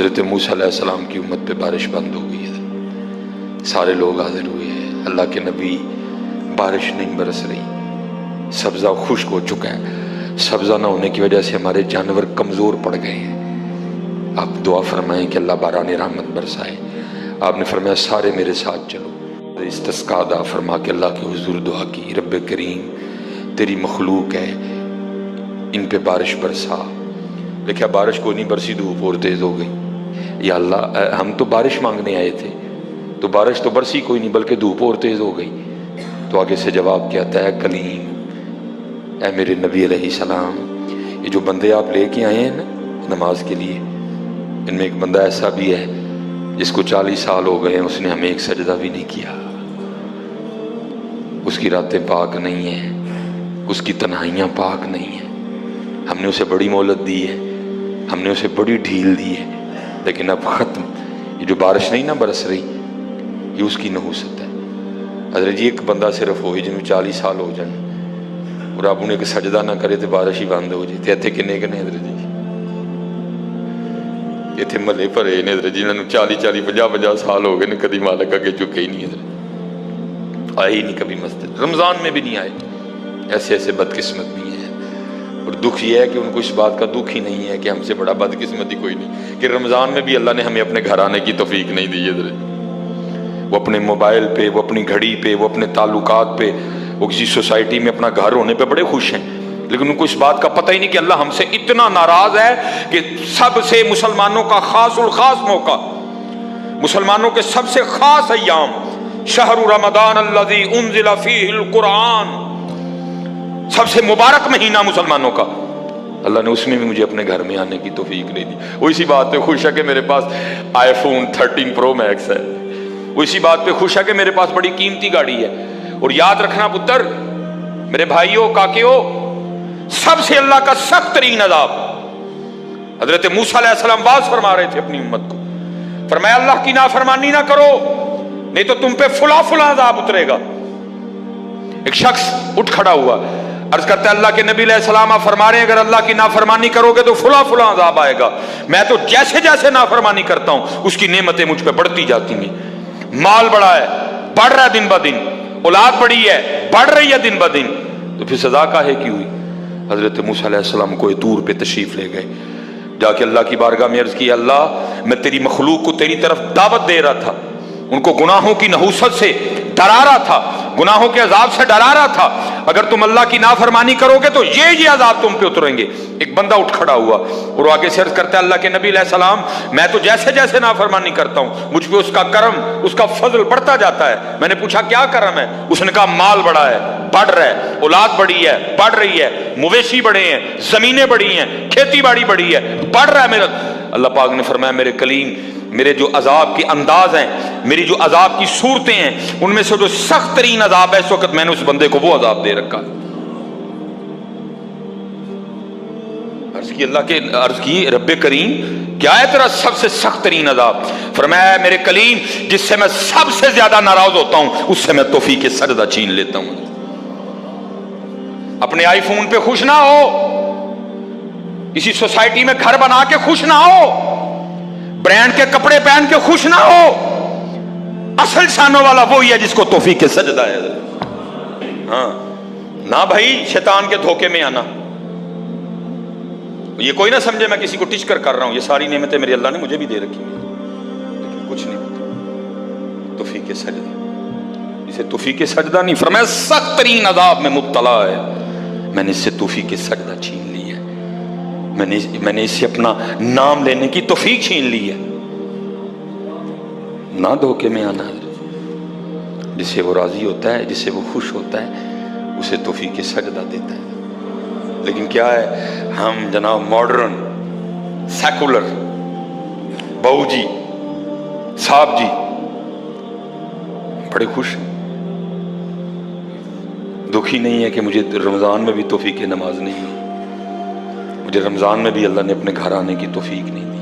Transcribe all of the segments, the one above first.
حضرت موسیٰ علیہ السلام کی امت پہ بارش بند ہو گئی ہے، سارے لوگ حاضر ہوئے ہیں، اللہ کے نبی بارش نہیں برس رہی، سبزہ خشک ہو چکا ہے، سبزہ نہ ہونے کی وجہ سے ہمارے جانور کمزور پڑ گئے ہیں، آپ دعا فرمائیں کہ اللہ باران رحمت برسائے۔ آپ نے فرمایا سارے میرے ساتھ چلو، استسقا ادا فرما کے اللہ کے حضور دعا کی، رب کریم تیری مخلوق ہے، ان پہ بارش برسا۔ دیکھا بارش کو نہیں برسی، دھوپ اور تیز ہو گئی۔ یا اللہ ہم تو بارش مانگنے آئے تھے، تو بارش تو برسی کوئی نہیں بلکہ دھوپ اور تیز ہو گئی۔ تو آگے سے جواب کیا تھا، اے کلیم، اے میرے نبی علیہ السلام، یہ جو بندے آپ لے کے آئے ہیں نا نماز کے لیے، ان میں ایک بندہ ایسا بھی ہے جس کو 40 سال ہو گئے ہیں، اس نے ہمیں ایک سجدہ بھی نہیں کیا، اس کی راتیں پاک نہیں ہیں، اس کی تنہائیاں پاک نہیں ہیں، ہم نے اسے بڑی مہلت دی ہے، ہم نے اسے بڑی ڈھیل دی ہے، لیکن اب ختم۔ یہ جو بارش نہیں نہ برس رہی، یہ اس کی نحوست ہے۔ حضرت جی ایک بندہ صرف ہوئی جن میں 40 سال ہو جائیں اور آپ انہیں کہ سجدہ نہ کرے تو بارش ہی بند ہو جائے، تے کنے کنے حضرت جی اتنے ملے بھرے نے حضرت جی، انہوں نے 40-50 سال ہو گئے نے، کدی مالک اگے چکے ہی نہیں، حضرت آئے ہی نہیں کبھی مسجد، رمضان میں بھی نہیں آئے۔ ایسے ایسے بدقسمت بھی ہیں، اور دکھ یہ ہے کہ ان کو اس بات کا دکھ ہی نہیں ہے کہ ہم سے بڑا بدقسمت ہی کوئی نہیں، کہ رمضان میں بھی اللہ نے ہمیں اپنے گھر آنے کی توفیق نہیں دی ہے۔ وہ اپنے موبائل پہ، وہ اپنی گھڑی پہ، وہ اپنے تعلقات پہ، وہ کسی سوسائٹی میں اپنا گھر ہونے پہ بڑے خوش ہیں، لیکن ان کو اس بات کا پتہ ہی نہیں کہ اللہ ہم سے اتنا ناراض ہے کہ سب سے مسلمانوں کا خاص الخاص موقع، مسلمانوں کے سب سے خاص ایام، شہر رمضان الذی انزل فیہ القرآن، سب سے مبارک مہینہ مسلمانوں کا، اللہ نے اس میں بھی مجھے اپنے گھر میں آنے کی توفیق نہیں دی۔ وہ اسی بات پہ خوش ہے کہ میرے پاس آئی فون 13 پرو میکس ہے، وہ اسی بات پہ خوش ہے کہ میرے پاس بڑی قیمتی گاڑی ہے۔ اور یاد رکھنا پتر، میرے بھائیوں کاکیوں، سب سے اللہ کا سخت ترین عذاب، حضرت موسیٰ علیہ السلام باز فرما رہے تھے اپنی امت کو، فرمایا اللہ کی نافرمانی نہ کرو نہیں تو تم پہ فلاں فلاں عذاب اترے گا۔ ایک شخص اٹھ کھڑا ہوا، عرض کرتا ہے اللہ کے نبی علیہ السلام آپ فرما رہے ہیں اگر اللہ کی نافرمانی کرو گے تو فلاں فلاں عذاب آئے گا، میں تو جیسے جیسے نافرمانی کرتا ہوں اس کی نعمتیں مجھ پہ بڑھتی جاتی ہیں، مال بڑا ہے، بڑھ رہا ہے دن بہ دن، اولاد بڑی ہے، بڑھ رہی ہے دن بہ دن، تو پھر سزا کاہے کی ہوئی؟ حضرت موسیٰ علیہ السلام کوہ طور پہ تشریف لے گئے، جا کے اللہ کی بارگاہ میں عرض کی، اللہ میں تیری مخلوق کو تیری طرف دعوت دے رہا تھا، ان کو گناہوں کی نحوست سے ڈرا رہا تھا، گناہوں کے عذاب سے ڈرا رہا تھا، اگر تم اللہ کی نافرمانی کرو گے تو یہ عذاب تم پہ اتریں گے۔ ایک بندہ اٹھ کھڑا ہوا اور آگے سے عرض کرتا ہے اللہ کے نبی علیہ السلام میں تو جیسے جیسے نافرمانی کرتا ہوں مجھ پہ اس کا کرم، اس کا فضل بڑھتا جاتا ہے۔ میں نے پوچھا کیا کرم ہے؟ اس نے کہا مال بڑا ہے، بڑھ رہا ہے، اولاد بڑی ہے، بڑھ رہی ہے، مویشی بڑے ہیں، زمینیں بڑی ہیں، کھیتی باڑی بڑی ہے، بڑھ رہا ہے میرا۔ اللہ پاک نے فرمایا میرے کلیم، میرے جو عذاب کے انداز ہیں، میری جو عذاب کی صورتیں ہیں، ان میں سے جو سخت ترین عذاب ہے اس وقت میں نے اس بندے کو وہ عذاب دے رکھا۔ عرض کی رب کریم کیا ہے تیرا سب سے سخت ترین عذاب؟ فرمایا میرے کلیم جس سے میں سب سے زیادہ ناراض ہوتا ہوں اس سے میں توفیق سجدہ چھین لیتا ہوں۔ اپنے آئی فون پہ خوش نہ ہو، کسی سوسائٹی میں گھر بنا کے خوش نہ ہو، برانڈ کے کپڑے پہن کے خوش نہ ہو، اصل شانوں والا وہی ہے جس کو توفیق سجدہ ہے۔ ہاں نہ بھائی شیطان کے دھوکے میں آنا، یہ کوئی نہ سمجھے میں کسی کو ٹچ کر رہا ہوں، یہ ساری نعمتیں میرے اللہ نے مجھے بھی دے رکھی ہیں، لیکن کچھ نہیں ہوتا توفیق سجدہ، اسے توفیق سجدہ نہیں فرمایا سخت ترین عذاب میں مبتلا ہے، میں نے اس سے توفیق سجدہ چھین لی ہے، میں نے اس سے اپنا نام لینے کی توفیق چھین لی ہے۔ نہ دھوکے میں آنا، جس سے وہ راضی ہوتا ہے، جس سے وہ خوش ہوتا ہے اسے توفیق سجدہ دیتا ہے۔ لیکن کیا ہے ہم جناب ماڈرن سیکولر بہو جی صاحب جی بڑے خوش ہیں، دکھی نہیں ہے کہ مجھے رمضان میں بھی توفیق نماز نہیں ہوئی، مجھے رمضان میں بھی اللہ نے اپنے گھر آنے کی توفیق نہیں دی۔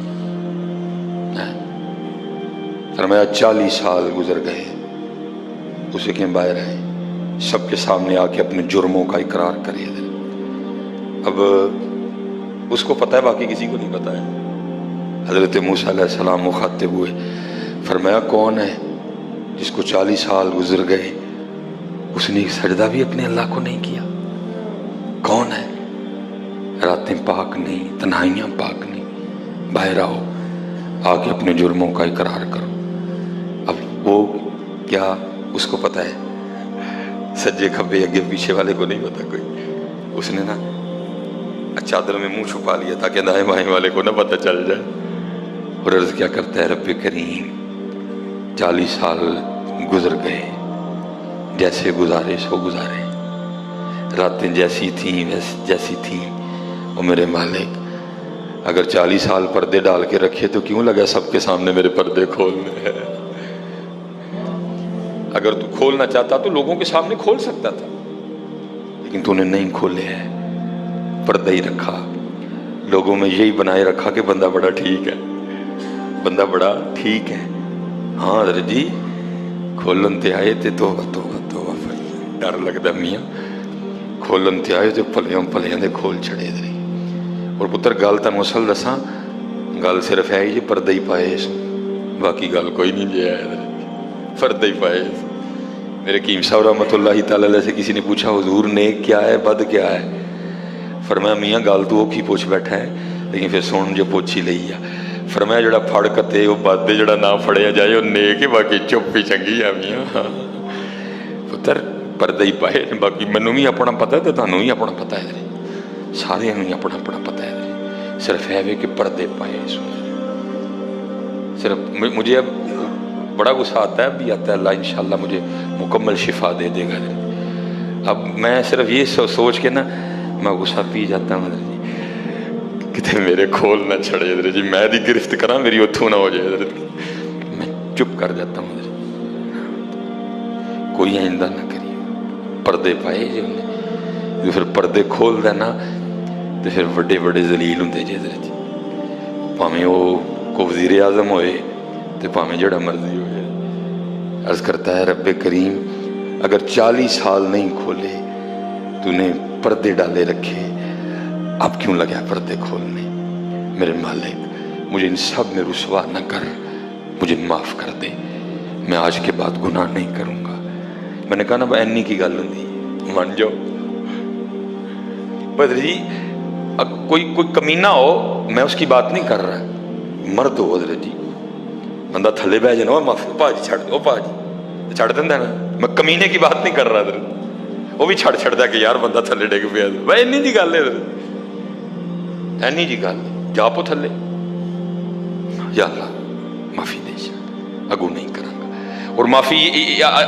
فرمایا 40 سال گزر گئے، اسے کہ باہر آئے سب کے سامنے آ کے اپنے جرموں کا اقرار کرے۔ اب اس کو پتہ ہے، باقی کسی کو نہیں پتہ ہے، حضرت موسیٰ علیہ السلام مخاطب ہوئے، فرمایا کون ہے جس کو 40 سال گزر گئے اس نے ایک سجدہ بھی اپنے اللہ کو نہیں کیا؟ کون ہے؟ راتیں پاک نہیں، تنہائیاں پاک نہیں، باہر آؤ، آگے اپنے جرموں کا اقرار کرو۔ اب وہ کیا اس کو پتہ ہے؟ سجے کھبے اگے پیچھے والے کو نہیں پتا کوئی۔ اس نے نا چادر میں منہ چھپا لیا تاکہ دائیں بائیں والے کو نہ پتہ چل جائے، اور عرض کیا کرتا ہے، رب کریم 40 سال گزر گئے، جیسے گزارے سو گزارے، راتیں جیسی تھیں جیسی تھیں، اور میرے مالک اگر 40 سال پردے ڈال کے رکھے تو کیوں لگا سب کے سامنے میرے پردے کھولنے ہیں؟ اگر تو کھولنا چاہتا تو لوگوں کے سامنے کھول سکتا تھا، لیکن تو نے نہیں کھولے ہیں، پردہ ہی رکھا، لوگوں میں یہی بنائے رکھا کہ بندہ بڑا ٹھیک ہے، بندہ بڑا ٹھیک ہے۔ ہاں حضرت جی کھولن تے آئے تے توبہ توبہ توبہ، ڈر لگتا میاں، کھولن تے آئے تے پلیاں پلیاں دے کھول چھڑے دے۔ اور پتر گل تانوں اصل دساں، گل صرف ہے یہ پردہ ہی پائے اس، باقی گل کوئی نہیں جی ہے، پردہ ہی پائے اس۔ میرے قیم صاحب رحمۃ اللہ تعالی علیہ سے کسی نے پوچھا حضور نیک کیا ہے بد کیا ہے؟ فرمایا میاں گل تو وہ کی پوچھ بیٹھا ہے، لیکن پھر سن جو پوچھ ہی لئی ہے۔ فرمایا جڑا پھڑ کتے وہ بد، جڑا نہ پھڑیا جائے وہ نیک ہے، باقی چپ ہی چنگی ہے میاں۔ پتر پردہ ہی پائے، باقی مینوں بھی اپنا پتہ ہے تو تانوں بھی اپنا پتہ ہے، سارے ہی اپنا اپنا پتہ ہے، صرف ہے کہ پردے پائے سن۔ صرف مجھے اب بڑا غصہ آتا ہے، اب بھی آتا ہے، اللہ انشاءاللہ مجھے مکمل شفا دے دے گا۔ اب میں صرف یہ سوچ کے نا میں غصہ پی جاتا ہوں حضرت جی، کتے میرے کھول نہ چھڑے حضرت جی، میں دی گرفت کرا میری اتھوں نہ ہو جائے حضرت جی، میں چپ کر جاتا ہوں حضرت جی، کوئی آئندہ نہ کریے۔ پردے پائے جی انہیں، جو پھر پردے کھول دینا تو پھر بڑے بڑے ذلیل ہوں جی حضرت جی، پاویں وہ کو وزیر اعظم ہوئے تو پاویں جڑا مرضی ہو جائے۔ عرض کرتا ہے رب کریم اگر 40 سال نہیں کھولے تو نے پردے ڈالے رکھے، اب کیوں لگا پردے کھولنے؟ میرے مالک مجھے ان سب میں رسوا نہ کر، مجھے معاف کر دے، میں آج کے بعد گناہ نہیں کروں گا۔ میں نے کہا نا اینی کی گل ہوں من جاؤ بدر جی، کوئی کمینہ ہو میں اس کی بات نہیں کر رہا، مرد ہو حضرت جی، بندہ تھلے بہ جانا معافی پا جی چھڑ دو، پا جی چھڑ دینا نا، میں کمینے کی بات نہیں کر رہا حضرت، وہ بھی چھڑ چھڑ دا کہ یار بندہ تھلے ڈگ پیا، بھائی اینی جی گل ہے حضرت، اینی جی گل جا پو تھلے، یا اللہ معافی دے جا، اگو نہیں کروں گا۔ اور معافی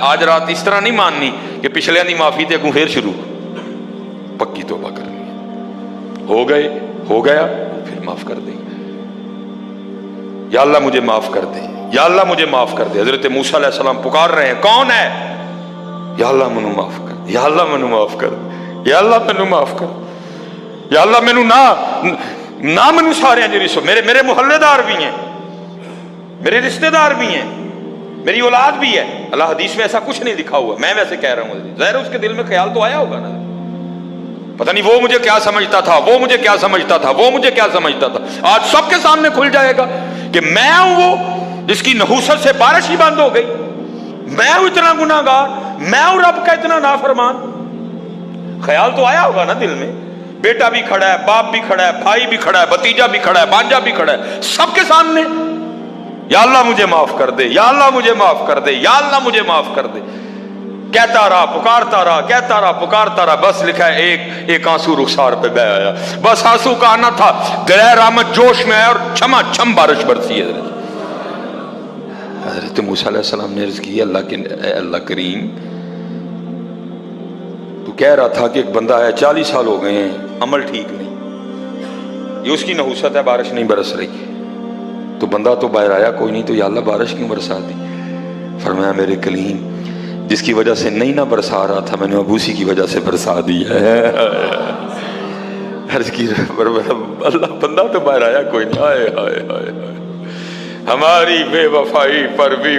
آج رات اس طرح نہیں ماننی کہ پچھلے دی معافی تے اگوں پھر شروع، پکی توبہ کرنی ہے، ہو گئے ہو گیا پھر معاف کر دیں، یا اللہ مجھے معاف کر دے، یا اللہ مجھے معاف کر دے۔ حضرت موسیٰ علیہ السلام پکار رہے ہیں کون ہے؟ یا اللہ مینو معاف کر دے، یا اللہ مینو معاف کر دے، یا اللہ مینو معاف کر دے، یا اللہ مینو نہ مینو سارے جی، میرے محلے دار بھی ہیں، میرے رشتہ دار بھی ہیں، میری اولاد بھی ہے۔ اللہ حدیث میں ایسا کچھ نہیں لکھا ہوا، میں ویسے کہہ رہا ہوں، ظاہر اس کے دل میں خیال تو آیا ہوگا نا، پتہ نہیں وہ مجھے کیا سمجھتا تھا، وہ مجھے کیا سمجھتا تھا، وہ مجھے کیا سمجھتا تھا۔ آج سب کے سامنے کھل جائے گا کہ میں ہوں وہ جس کی نحوست سے بارش ہی بند ہو گئی، میں ہوں اتنا گناہ گار، میں ہوں رب کا اتنا نافرمان۔ خیال تو آیا ہوگا نا دل میں، بیٹا بھی کھڑا ہے، باپ بھی کھڑا ہے، بھائی بھی کھڑا ہے، بھتیجا بھی کھڑا ہے، بانجا بھی کھڑا ہے، سب کے سامنے یا اللہ مجھے معاف کر دے، یا اللہ مجھے معاف کر دے، یا اللہ مجھے معاف کر دے، کہتا رہا پکارتا رہا، کہتا رہا پکارتا رہا، بس لکھا ہے ایک آنسو رخسار پہ بہ آیا، بس آنسو کا آنا تھا، دریائے رحمت جوش میں آیا اور چھما چھم بارش برسی ہے۔ حضرت موسیٰ علیہ السلام نے عرض کی اللہ کریم تو کہہ رہا تھا کہ ایک بندہ ہے 40 سال ہو گئے ہیں عمل ٹھیک نہیں، یہ اس کی نحوست ہے بارش نہیں برس رہی، تو بندہ تو باہر آیا کوئی نہیں، تو یا اللہ بارش کیوں برسا دی؟ فرمایا میرے کلیم جس کی وجہ سے نہیں نہ برسا رہا تھا میں نے ابوسی کی وجہ سے برسا دی ہے۔ عرض کی اللہ بندہ تو باہر آیا کوئی نہیں، ہائے ہائے ہائے ہماری بے وفائی پر بھی